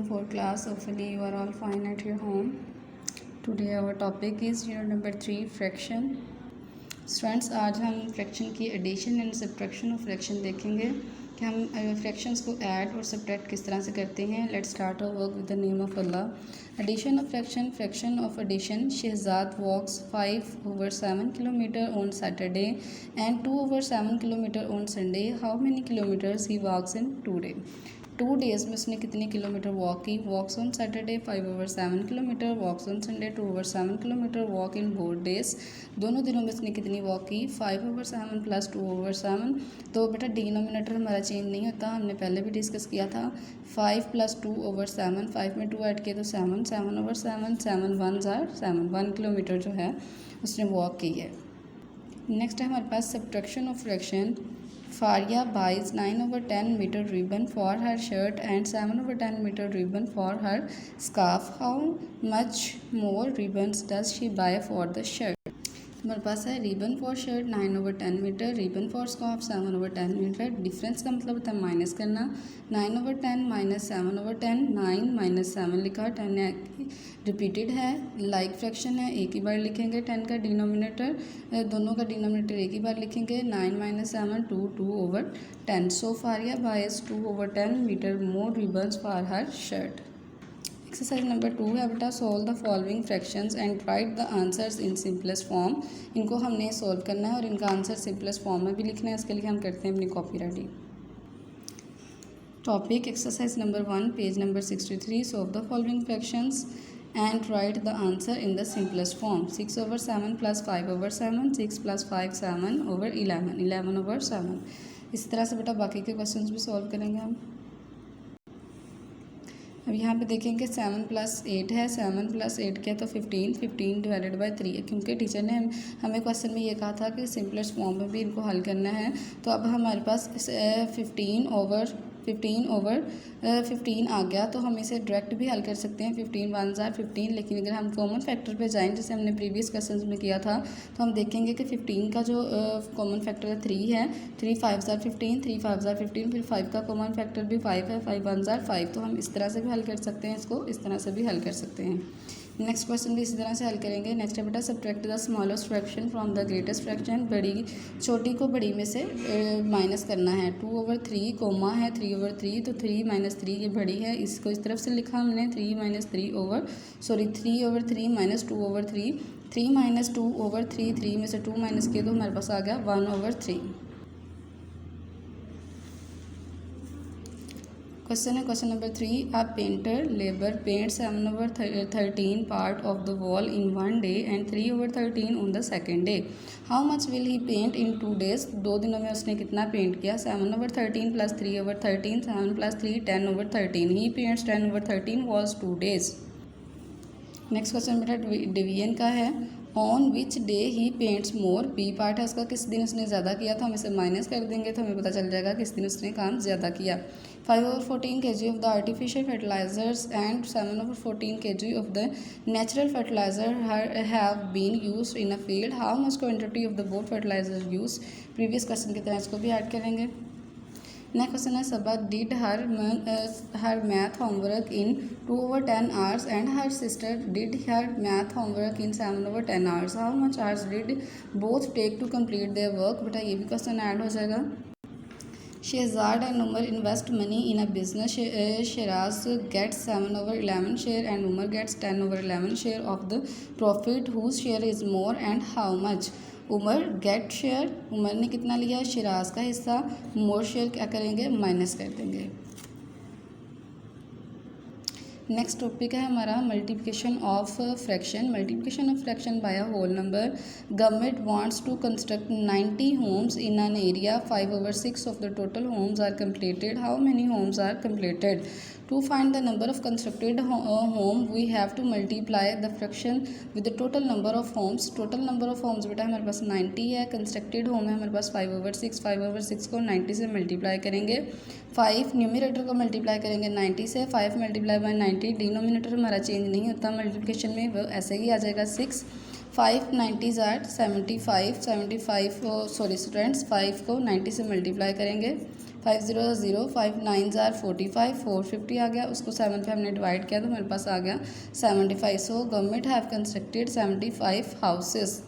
for class. Hopefully you are all fine at your home. Today our topic is unit number 3 fraction. Students आज हम fraction की addition and subtraction of fraction देखेंगे कि हम fractions को add और subtract किस तरह से करते हैं. Let's start our work with the name of Allah. Addition of fraction. Fraction of addition. Shahzad walks 5/7 kilometre on Saturday and 2/7 kilometre on Sunday. How many kilometres he walks in 2 days. 2 days में उसने कितने kilometre walk की. Walks on Saturday 5/7 kilometre, walks on Sunday 2/7 kilometre, walk in both days. दोनों दिनों में उसने कितनी walk की. 5/7 प्लस 2/7. तो बेटा डिनोमिनेटर हमारा चेंज नहीं होता, हमने पहले भी डिस्कस किया था. 5 + 2/7, 5 में 2 ऐड किया तो 7, 7/7, 7 1s are 7, 1 किलोमीटर जो है उसने वॉक की है. नेक्स्ट है हमारे पास subtraction of fraction. Faria buys 9/10 meter ribbon for her shirt and 7/10 meter ribbon for her scarf. How much more ribbons does she buy for the shirt? हमारे पास है ribbon for shirt 9/10 metre, ribbon for scarf 7/10 metre. Difference का मतलब होता है minus करना. 9/10 minus 7/10, 9 minus 7 लिखा. 10 repeated है, लाइक फ्रैक्शन है, एक ही बार लिखेंगे. 10 का डिनोमिनेटर, दोनों का डिनोमिनेटर एक ही बार लिखेंगे. 9 minus 7 2/10. So Faria buys 2/10 metre more ribbons for her shirt. Exercise number 2 है बेटा. Solve the following fractions and write the answers in simplest form. इनको हमने सॉल्व करना है और इनका आंसर सिंपलेस्ट फॉर्म में भी लिखना है. इसके लिए हम करते हैं अपनी copy ready. Topic exercise number 1 page number 63. Solve the following fractions and write the answer in the simplest form. 6/7 plus 5/7, 6 + 5 7/11, 11/7. इसी तरह से बेटा बाकी के क्वेश्चंस भी सॉल्व करेंगे हम. अब यहाँ पे देखेंगे 7 + 8 है. 7 + 8 क्या तो 15, 15 डिवाइडेड बाय 3 है, क्योंकि टीचर ने हमें क्वेश्चन में ये कहा था कि सिंपलेस्ट फॉर्म में भी इनको हल करना है. तो अब हमारे पास 15/15 आ गया, तो हम इसे डायरेक्ट भी हल कर सकते हैं. 15 1s are 15. लेकिन अगर हम कॉमन फैक्टर पे जाएं जैसे हमने प्रीवियस क्वेश्चंस में किया था, तो हम देखेंगे कि 15 का जो कॉमन फैक्टर है 3 है. 3 5s are 15, 3 5s are 15. फिर 5 का कॉमन फैक्टर भी 5 है, 5 1s are 5. तो हम इस तरह से भी हल कर सकते हैं, इसको इस तरह से भी हल कर सकते हैं. नेक्स्ट क्वेश्चन भी इसी तरह से हल करेंगे. नेक्स्ट है बेटा subtract the smallest fraction from the greatest fraction. छोटी को बड़ी में से माइनस करना है. 2/3 कोमा है 3/3, तो 3 - 3 ये बड़ी है, इसको इस तरफ से लिखा हमने. 3 - 3 माइनस 2/3. 3 - 2/3, 3 में से 2 माइनस किए तो हमारे पास आ गया 1/3. क्वेश्चन है question number 3. A painter labour paint 7/13 part of the wall in 1 day and 3/13 on the second day. How much will he paint in 2 days? 2 दिनों में उसने कितना पेंट किया. 7/13 plus 3/13, 7 + 3 10/13. He paints 10/13 was 2 days. Next question बेटा division का है. On which day he paints more. B part है उसका, किस दिन उसने ज़्यादा किया, तो हम इसे माइनस कर देंगे तो हमें पता चल जाएगा किस दिन उसने काम ज़्यादा किया. 5/14 kg of the artificial fertilizers and 7/14 kg of the natural fertilizer have been used in a field. How much quantity of the both fertilizers used? Previous question की तरह इसको भी ऐड करेंगे. नेक्स्ट क्वेश्चन है Saba did her math homework in 2/10 hours and her sister did her math homework in 7/10 hours. How much hours did both take to complete their work. बेटा ये भी question add हो जाएगा. Shehzad and Umar invest money in a business. Shiraz gets 7/11 share and Umar gets 10/11 share of the profit. Whose share is more and how much? Umar get share, Umar ने कितना लिया, शिराज का हिस्सा. मोर शेयर क्या करेंगे, माइनस कर देंगे. नेक्स्ट टॉपिक है हमारा multiplication of fraction. Multiplication of fraction by a whole number. Government wants to construct 90 homes in an area. 5/6 of the total homes are completed. How many homes are completed? To find the number of constructed home we have to multiply the fraction with the total number of homes. total number of homes बेटा हमारे पास 90 है. Constructed home है हमारे पास 5/6. 5/6 को 90 से multiply करेंगे. 5 numerator को multiply करेंगे 90 से. 5 × 90. डिनोमिनेटर हमारा चेंज नहीं होता मल्टीप्लिकेशन में, वो ऐसे ही आ जाएगा 6. 5 90s are 75. 75 सॉरी स्टूडेंट्स 5 को 90 से मल्टीप्लाई करेंगे. 5 0 0, 5 9 45, 450 आ गया, उसको 7 पे हमने डिवाइड किया तो हमारे पास आ गया 75। So government have constructed 75 houses.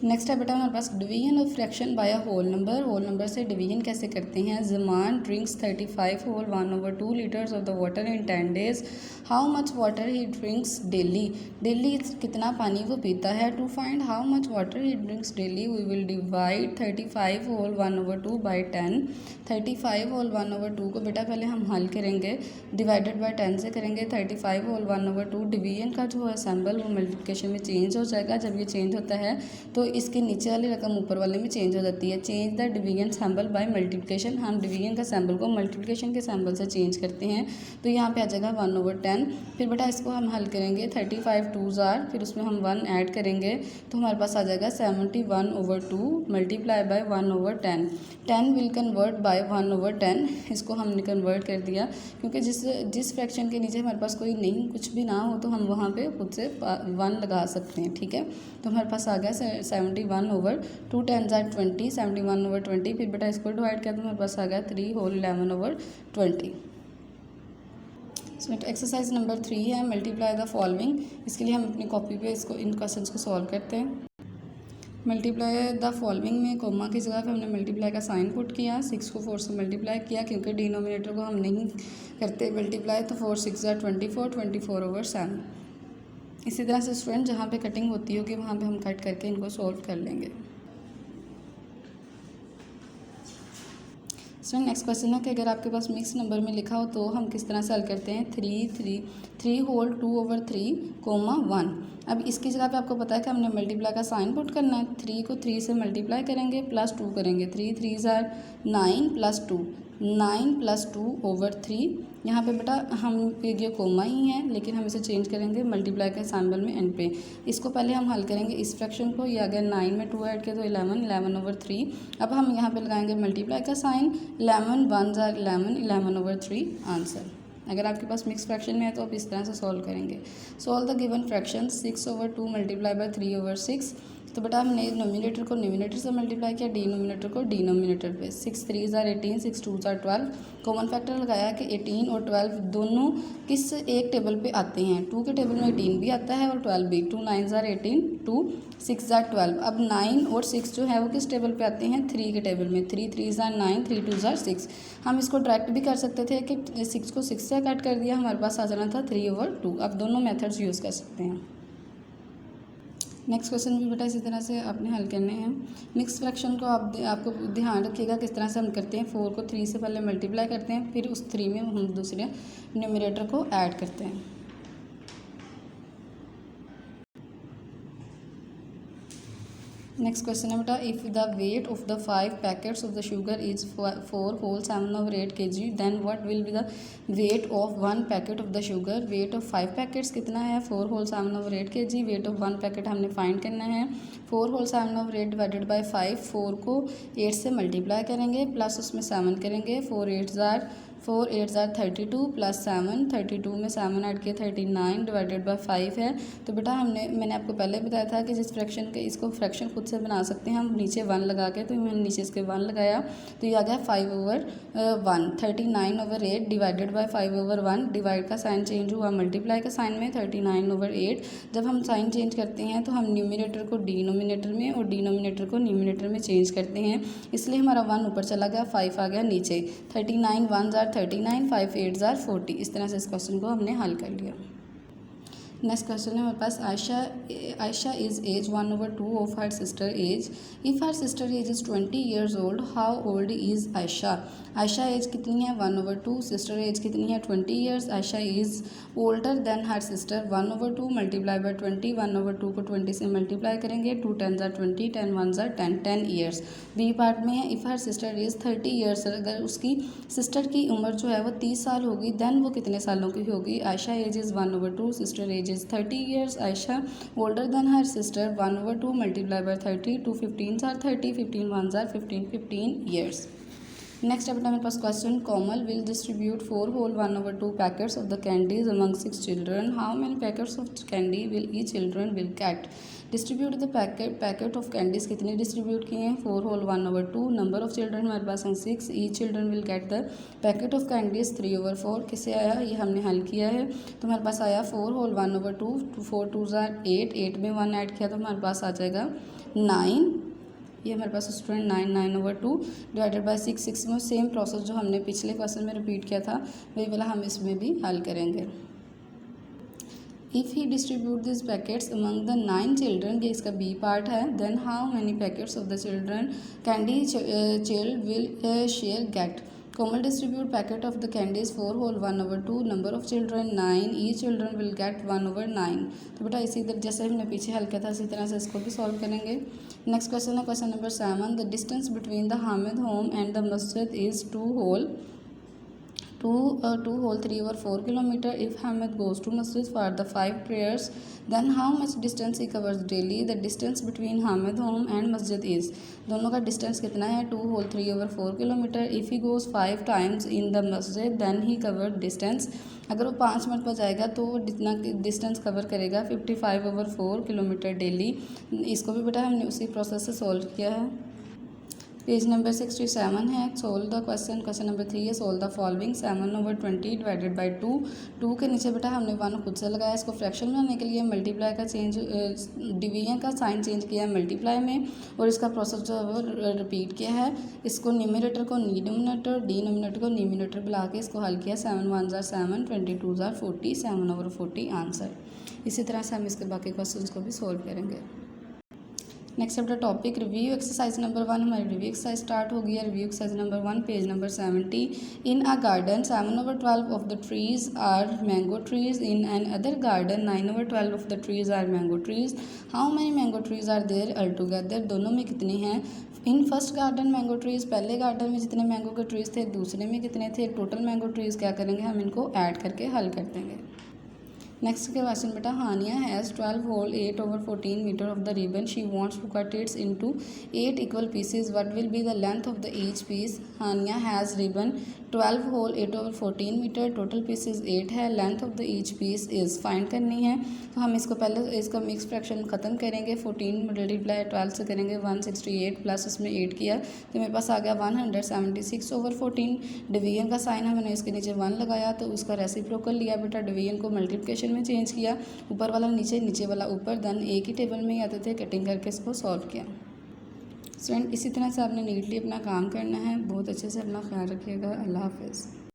Next है बेटा हमारे पास division of fraction by a whole number से डिवीजन कैसे करते हैं। Zaman drinks 35 whole 1/2 litres of the water in 10 days। How much water he drinks daily कितना पानी वो पीता है। To find how much water he drinks daily we will divide 35 whole 1/2 by 10। 35 whole 1/2 को बेटा पहले हम हल करेंगे, डिवाइडेड बाई 10 से करेंगे। 35 होल 1/2 डिवीजन का जो है सिंबल वो मल्टीप्लिकेशन में चेंज हो जाएगा। जब ये चेंज होता है तो इसके नीचे वाली रकम ऊपर वाले में चेंज हो जाती है। Change the division symbol by multiplication, हम डिवीजन का सैम्बल को मल्टीप्लिकेशन के सैम्बल से चेंज करते हैं तो यहाँ पे आ जाएगा 1/10। फिर बेटा इसको हम हल करेंगे 35 2s आर, फिर उसमें हम 1 ऐड करेंगे तो हमारे पास आ जाएगा 71/2 multiply by 1/10। 10 will convert by 1/10, इसको हमने कन्वर्ट कर दिया क्योंकि जिस फ्रैक्शन के नीचे हमारे पास कोई नहीं कुछ भी ना हो तो हम वहाँ पे खुद से 1 लगा सकते हैं। ठीक है, तो हमारे पास आ गया 71/2, 10 × 20, 71/20। फिर बेटा इसको डिवाइड किया तो हमारे पास आ गया 3 होल 11/20। इसमें एक्सरसाइज नंबर 3 है मल्टीप्लाई द फॉलोइंग। इसके लिए हम अपनी कॉपी पे इसको इन क्वेश्चंस को सॉल्व करते हैं। मल्टीप्लाई द फॉलोइंग में कोमा की जगह पे हमने मल्टीप्लाई का साइन पुट किया, 6 को 4 से मल्टीप्लाई किया क्योंकि डिनोमिनेटर को हम नहीं करते मल्टीप्लाई, तो 4 6 × 24, 24/7। इसी तरह से स्टूडेंट जहाँ पे कटिंग होती होगी वहाँ पे हम कट करके इनको सॉल्व कर लेंगे। स्टूडेंट नेक्स्ट क्वेश्चन है कि अगर आपके पास मिक्स नंबर में लिखा हो तो हम किस तरह से हल करते हैं। 3 होल 2/3 कोमा 1। अब इसकी जगह पे आपको पता है कि हमने मल्टीप्लाई का साइन पुट करना है। 3 को 3 से मल्टीप्लाई करेंगे प्लस 2 करेंगे, 3 3s आर 9 + 2, 9 + 2/3। यहाँ पे बेटा हम ये कोमा ही है लेकिन हम इसे चेंज करेंगे मल्टीप्लाई के सिंबल में एंड पे। इसको पहले हम हल करेंगे इस फ्रैक्शन को, ये आ गया 9 में 2 ऐड किया तो 11/3। अब हम यहाँ पे लगाएंगे मल्टीप्लाई का साइन, 11 1s आर 11, 11/3 आंसर। अगर आपके पास मिक्स फ्रैक्शन में है तो आप इस तरह से सॉल्व करेंगे। Solve the given fraction 6/2 multiply by 3/6। तो बेटा हमने नोमिनेटर को न्यूमिनेटर से मल्टीप्लाई किया, डिनोमिनेटर को डिनोमिनेटर पे। 6 3s are 18, 6 2s are 12। Common factor लगाया कि 18 और 12 दोनों किस एक टेबल पे आते हैं। 2 के टेबल में 18 भी आता है और 12 भी। 2 9s आर 18, 2 6s आर 12। अब 9 और 6 जो है वो किस टेबल पे आते हैं, 3 के टेबल में। 3 3s आर 9, 3 2s आर 6। हम इसको डायरेक्ट भी कर सकते थे कि 6 को 6 से कट कर दिया, हमारे पास आ जाना था 3/2। अब दोनों मेथड्स यूज़ कर सकते हैं। नेक्स्ट क्वेश्चन भी बेटा इसी तरह से आपने हल करने हैं। मिक्स फ्रैक्शन को आपको ध्यान रखिएगा किस तरह से हम करते हैं। 4 को 3 से पहले मल्टीप्लाई करते हैं, फिर उस 3 में हम दूसरे न्यूमरेटर को ऐड करते हैं। नेक्स्ट क्वेश्चन है बेटा, if the weight of the 5 packets of the sugar is 4 whole 7/8 kg, then what will be the weight of 1 packet of the sugar. Weight of 5 packets कितना है, 4 whole 7/8 kg। Weight of 1 packet हमने find करना है। 4 whole 7/8 divided by 5, 4 को 8 से multiply करेंगे plus उसमें 7 करेंगे। 4 8s आर 32 प्लस 7, 32 में 7 ऐड किया 39 डिवाइडेड बाय 5 है। तो बेटा मैंने आपको पहले बताया था कि जिस फ्रैक्शन के इसको फ्रैक्शन खुद से बना सकते हैं हम नीचे 1 लगा के, तो मैंने नीचे इसके 1 लगाया तो ये आ गया 5/1। 39/8 डिवाइडेड बाय 5/1। डिवाइड का साइन चेंज हुआ मल्टीप्लाई का साइन में, 39/8। जब हम साइन चेंज करते हैं तो हम न्यूमिनेटर को डिनोमिनेटर में और डिनोमिनेटर को न्यूमिनेटर में चेंज करते हैं, इसलिए हमारा 1 ऊपर चला गया, 5 आ गया नीचे। 39 1s आर 39, 5 8s आर 40। इस तरह से इस क्वेश्चन को हमने हल कर लिया। नेक्स्ट क्वेश्चन है हमारे पास, Ayesha is age 1/2 of her sister age. If her sister age is 20 years old, how old is Ayesha. Ayesha age कितनी है, 1/2। सिस्टर एज कितनी है, 20 years। Ayesha is older than her sister, 1/2 multiply by 20। 1/2 को 20 से मल्टीप्लाई करेंगे, 2 10s are 20, 10 1s are 10, 10 years। B part में है, if her sister is 30 years, अगर उसकी सिस्टर की उम्र जो है वो 30 साल होगी, देन वो कितने सालों की होगी। Ayesha age is 1/2, sister age is 30 years। Ayesha older than her sister, 1/2 multiply by 30, 2 15s are 30, 15 1s are 15, 15 years। Next अब हमारे पास question, Komal will distribute 4 whole 1/2 packets of the candies among 6 children, how many packets of candy will each children will get. Distribute the packet of candies कितने distribute किए हैं, 4 whole 1/2, number of children हमारे पास हैं 6, each children will get the packet of candies 3/4। किससे आया, ये हमने हल किया है, तो हमारे पास आया 4 whole 1/2, 4 2 8, 8 में 1 ऐड किया तो हमारे पास आ जाएगा 9, ये हमारे पास स्टूडेंट 9/2 डिवाइडेड बाय 6, 6 में सेम प्रोसेस जो हमने पिछले क्वेश्चन में रिपीट किया था वही वाला हम इसमें भी हल करेंगे। If he distribute this packets among the 9 children, ये इसका बी पार्ट है, then how many packets of the children candy child will share get. Komal distribute packet of the candies 4 whole 1/2, number of children 9, each children will get 1/9। तो बेटा इसी तरह जैसे हमने पीछे हल किया था इसी तरह से इसको भी सॉल्व करेंगे। नेक्स्ट क्वेश्चन है question number 7, the distance between the Hamid home and the मस्जिद is 2 whole 3/4 kilometer. If Hamid goes to masjid for the 5 prayers, then how much distance he covers daily? The distance between Hamid home and masjid is, दोनों का distance कितना है, 2 whole 3/4 kilometer. If he goes 5 times in the masjid, then he covered distance, अगर वो 5 minute पर जाएगा तो वो जितना डिस्टेंस कवर करेगा 55/4 किलोमीटर डेली। इसको भी बेटा हमने उसी प्रोसेस से सॉल्व किया है। पेज नंबर 67 है, solve the question. Question number 3 है, solve the following 7/20 divided by 2। 2 के नीचे बेटा हमने 1 खुद से लगाया, इसको फ्रैक्शन बनाने के लिए मल्टीप्लाई का चेंज डिवीजन का साइन चेंज किया है मल्टीप्लाई में, और इसका प्रोसेस जो है वो रिपीट किया है। इसको न्यूमरेटर को डिनोमिनेटर, डिनोमिनेटर को न्यूमरेटर बुला के इसको हल किया, 7 1 7, 22 40, 7/40 आंसर। इसी तरह से हम इसके बाकी क्वेश्चन को भी सॉल्व करेंगे। नेक्स्ट अपना टॉपिक रिव्यू एक्सरसाइज नंबर 1, हमारी रिव्यू एक्सरसाइज स्टार्ट हो गई है। Review exercise number 1, page number 70। In a garden 7/12 of the trees are mango trees, in another garden 9/12 of the trees are mango trees, how many mango trees are there all together. दोनों में कितने हैं, in first garden mango trees, पहले गार्डन में जितने mango के trees थे, दूसरे में कितने थे, टोटल मैंगो ट्रीज क्या करेंगे हम इनको ऐड करके हल कर देंगे। नेक्स्ट के क्वेश्चन बेटा, Haniya has 12 whole 8/14 metre of the ribbon, she wants to cut its into 8 equal pieces, what will be the length of the each piece. Haniya has ribbon 12 whole 8/14 metre, total pieces 8 है, length of the each piece is find करनी है। तो हम इसको पहले इसका mix fraction ख़त्म करेंगे, 14 मल्टीप्लाई 12 से करेंगे 168 प्लस उसमें 8 किया तो मेरे पास आ गया 176/14। डिवीजन का साइन है, मैंने इसके नीचे 1 लगाया तो उसका रेसिप्रोकल लिया बेटा, डिवीजन को मल्टीप्लिकेशन में चेंज किया, ऊपर वाला नीचे, नीचे वाला ऊपर, देन एक ही टेबल में ही आते थे, कटिंग करके इसको सॉल्व किया। स्टूडेंट इसी तरह से आपने नीटली अपना काम करना है, बहुत अच्छे से अपना ख्याल रखिएगा। अल्लाह हाफ़िज़।